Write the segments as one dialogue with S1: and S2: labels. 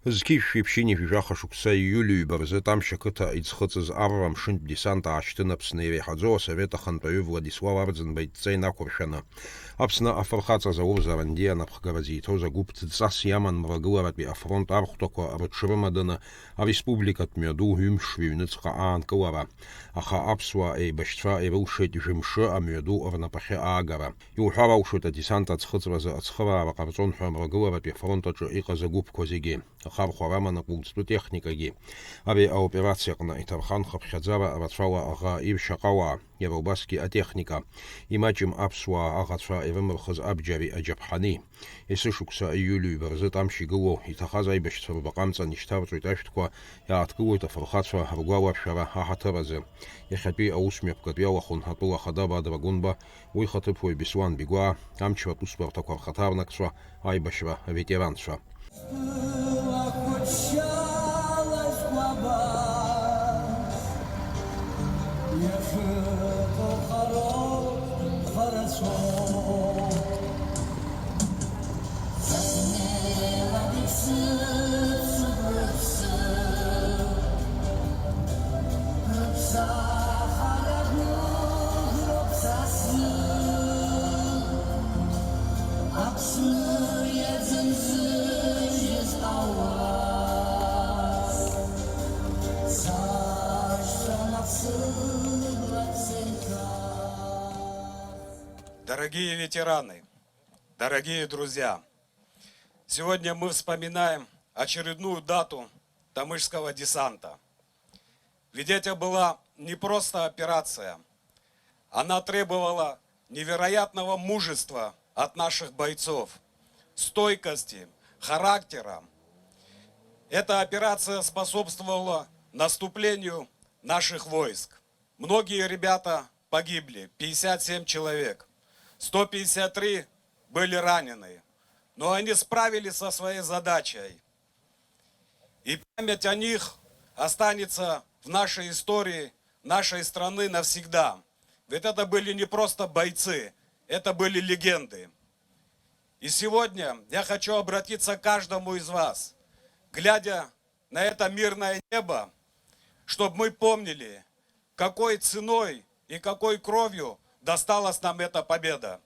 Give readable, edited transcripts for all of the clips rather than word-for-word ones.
S1: Зқьи шәиԥшьыни жәаха шықәса иулиҩба рзы Тамшь ақыҭа иӡхыҵыз арра мшынтә десант аашьҭын Аԥсны иреиҳаӡоу Асовет ахантәаҩы Владислав Арӡынба идҵа инақәыршәаны. Аԥсны афырхаҵа заурзаран ди анапхгаразы иҭоз агәыԥ ҭҵас иаман мрагыларатәи афронт архәҭақәа рыҽрымаданы ареспубликатә мҩаду ҩымш ҩныҵҟа аанкылара. Аха аԥсуаа еибашьцәа ирылшеит жәымшы амҩаду рнапахьы аагара. Иуҳәар аушоит адесант аӡхыҵразы ацхыраара ҟарҵон ҳәа мрагыларатәи афронт аҿы иҟаз агәыԥқәа зегьы. Ахархәара аман аҟәыҵтәы техникагьы. Ари аоперациа аҟны иҭархан хыԥхьаӡара рацәала аӷа иршьаҟауаа, иара убасгьы атехника, имаҷым аԥсуаа аӷацәа ирымырхыз абџьари аџьаԥҳани. Есышықәса иулиҩба рзы Тамшь игылоу иҭахаз аибашьцәа рбаҟамҵан ишьҭарҵоит ашәҭқәа, иааҭгылоит афырхацәа ргәаларшәара аҳаҭыр азы. Иахьатәи аусмҩаԥгатә иалахәын атәыла ахада Бадра Гәынба, уи хаҭыԥуаҩ Беслан Бигәаа, амчратә усбарҭақәа рхаҭарнакцәа, аибашьра аветеранцәа.
S2: Дорогие ветераны, дорогие друзья, сегодня мы вспоминаем очередную дату Тамышского десанта. Ведь это была не просто операция, она требовала невероятного мужества от наших бойцов, стойкости, характера. Эта операция способствовала наступлению наших войск. Многие ребята погибли, 57 человек. 153 были ранены, но они справились со своей задачей. И память о них останется в нашей истории, нашей страны навсегда. Ведь это были не просто бойцы, это были легенды. И сегодня я хочу обратиться к каждому из вас, глядя на это мирное небо, чтобы мы помнили, какой ценой и какой кровью досталась нам эта победа.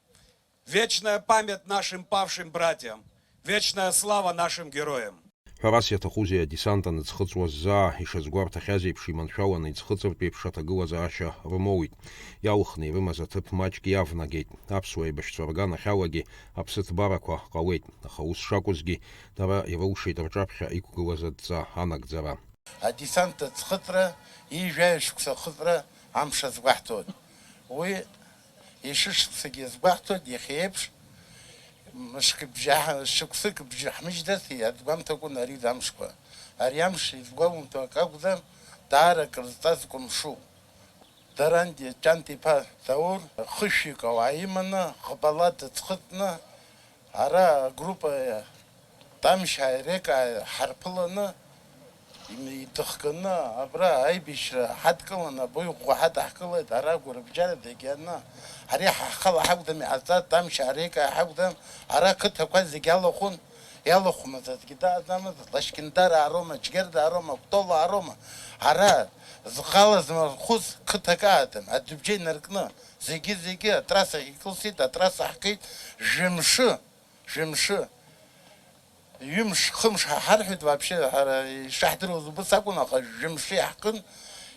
S2: Вечная память нашим павшим братьям, вечная слава нашим героям.
S1: ҳәарас иаҭахузеи адесант аныӡхыҵуаз заа ишазгәарҭахьаз еиԥш иманшәаланы иӡхыҵыртә еиԥш аҭагылазаашьа рымоуит. Иалхны ирымаз аҭыԥ маҷк иавнагеит. Аԥсуа еибашьцәа рганахьалагьы аԥсыҭбарақәа ҟалеит. Аха ус шакәызгьы дара ирылшеит рҿаԥхьа иқәгылаз адҵа анагӡара.
S3: Адесант аӡхыҵра ижәаҩ шықәса ахыҵра амш азгәаҳҭоит. Уи ишышықәсагьы азгәаҳҭоит иахьа еиԥш шықәсык бжьы ҳмыжьдас иаӡгәамҭакәын ари амшқәа. Ари амш изгәамҭо ак акәзар, даара акрызҵаз кәымшуп. Даранди Ҷанҭ-иԥа Заур хышәҩык ауаа иманы, ҟабала дыӡхыҵны, ара агруппа Тамшь Арека ҳарԥыланы, идыхганы, абра аибашьра ҳадкыланы, абаҩхәа ҳадаҳкылеит, ара агәарабжьара зегьы. Ари ҳахала ҳакәдам иҟаҵа, Тамшь Арека ҳакәдам, ара ақыҭақәа зегьы алахәын, иалахәмыз аӡәгьы даазамыз, Лашькьындар арома, Џьгьарда арома, Кәтола арома, ара зҟалаз мархәыз қыҭак аадам, адәыбжьы инаркны, зегьы атрасахь икылсит, атраса ҳкит, жәымшы. Ҩымш, хымш ҳарҳәеит вообще, ишаҳдыруаз убыс акәын, аха жәымшы иаҳкын,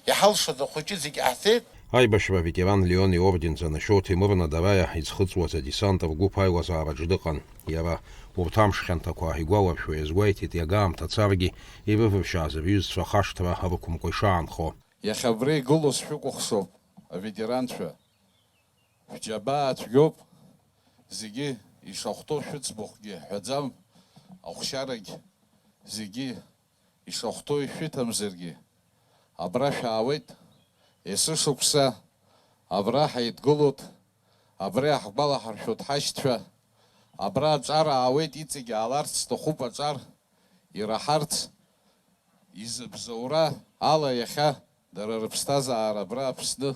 S3: иҳалшоз ахәыҷы зегьы ҳцеит.
S1: Аибашьра ветеран Леон иорден Занашьо Ҭемыр Надараиа иӡхыҵуаз адесант ргәыԥ аилазаараҿ дыҟан. Иара урҭ амш хьанҭақәа игәаларшәо иазгәеиҭеит иагаамҭа царгьы ирывыршьааз рҩызцәа ахашҭра рықәымкәа ишаанхо.
S4: Иахьа абра игылоу шәыкәыхшоуп аветеранцәа. Шәџьабаа цәгьоуп, зегьы ишахәҭоу шәыӡбахәгьы ҳәаӡам, ахәшьарагь зегьы ишахәҭоу ишәыҭамзаргьы абра шәаауеит. Есышықәса абра ҳаидгылоит, абра иаҳгәалаҳаршәоит ҳашьцәа, абра аҿар аауеит, иҵегь ааларц сҭахуп аҿар ираҳарц, изыбзоура ала иахьа дара рыԥсҭазаара абра Аԥсны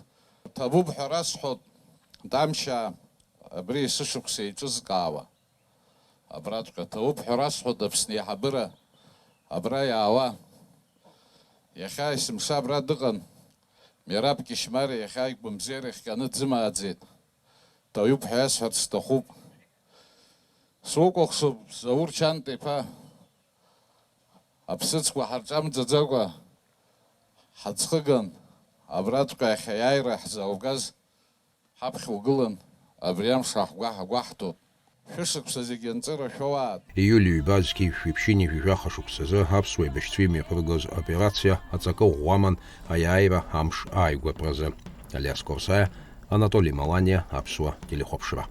S4: ҭабуп ҳәа расҳәоит. Тамшьаа абри есышықәса еиҿызкаауа абраҵәҟьа ҭабуп ҳәа расҳәоит Аԥсны иаҳабыра абра иаауа. Иахьа есымша абра дыҟан. Мираб Кишмари иахьа игәамзеира ихҟьаны дзымааӡеит. Ҭаҩуп ҳәа иасҳәарц сҭахуп. Суқәыхшоуп Заур Чанта-иԥа. Аԥсыӡқәа ҳарҿамӡаӡакәа ҳаӡхыган, абраҵәҟьа иахьа аиааира ҳзааугаз ҳаԥхьа угылан, абри амш ҳгәаҳҭоуп. Шәышықәса зегьы анҵыра шәоуаат.
S1: Июли ҩбазқьи шәиԥшьыни шәижәаха шықәсазы аԥсуа еибашьцәа имҩаԥыргоз операциа аҵакы ӷәӷәаман аиааира амш ааигәатәразы. Алиас Корсаиа, Анатолий Маланиа, аԥсуа телехәаԥшра.